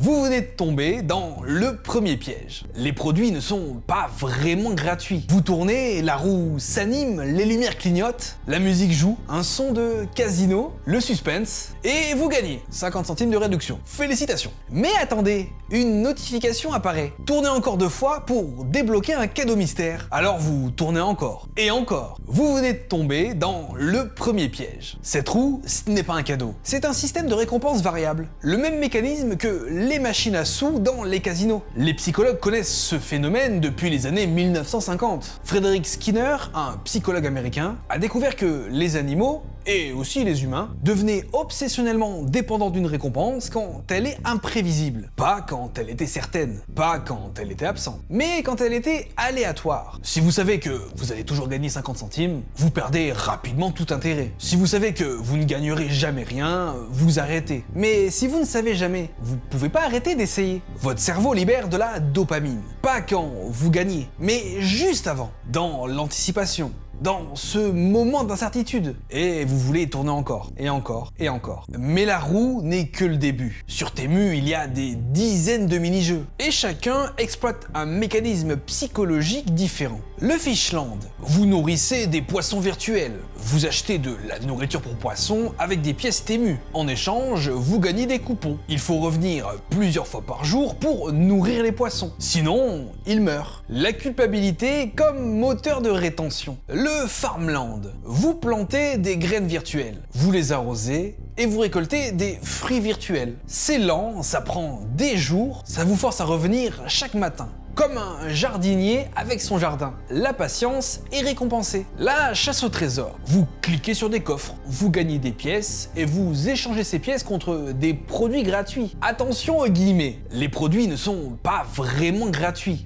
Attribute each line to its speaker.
Speaker 1: Vous venez de tomber dans le premier piège. Les produits ne sont pas vraiment gratuits. Vous tournez, la roue s'anime, les lumières clignotent, la musique joue, un son de casino, le suspense, et vous gagnez 50 centimes de réduction. Félicitations. Mais attendez, une notification apparaît. Tournez encore 2 fois pour débloquer un cadeau mystère. Alors vous tournez encore, et encore. Vous venez de tomber dans le premier piège. Cette roue, ce n'est pas un cadeau. C'est un système de récompense variable. Le même mécanisme que les machines à sous dans les casinos. Les psychologues connaissent ce phénomène depuis les années 1950. Frederick Skinner, un psychologue américain, a découvert que les animaux, et aussi les humains, devenaient obsessionnellement dépendants d'une récompense quand elle est imprévisible. Pas quand elle était certaine, pas quand elle était absente, mais quand elle était aléatoire. Si vous savez que vous allez toujours gagner 50 centimes, vous perdez rapidement tout intérêt. Si vous savez que vous ne gagnerez jamais rien, vous arrêtez. Mais si vous ne savez jamais, vous pouvez pas arrêter d'essayer. Votre cerveau libère de la dopamine. Pas quand vous gagnez, mais juste avant, dans l'anticipation. Dans ce moment d'incertitude. Et vous voulez tourner encore, et encore, et encore. Mais la roue n'est que le début. Sur Temu, il y a des dizaines de mini-jeux. Et chacun exploite un mécanisme psychologique différent. Le Fishland. Vous nourrissez des poissons virtuels. Vous achetez de la nourriture pour poissons avec des pièces Temu. En échange, vous gagnez des coupons. Il faut revenir plusieurs fois par jour pour nourrir les poissons. Sinon, ils meurent. La culpabilité comme moteur de rétention. Le Farmland. Vous plantez des graines virtuelles, vous les arrosez et vous récoltez des fruits virtuels. C'est lent, ça prend des jours, ça vous force à revenir chaque matin. Comme un jardinier avec son jardin. La patience est récompensée. La chasse au trésor. Vous cliquez sur des coffres, vous gagnez des pièces et vous échangez ces pièces contre des produits gratuits. Attention aux guillemets, les produits ne sont pas vraiment gratuits.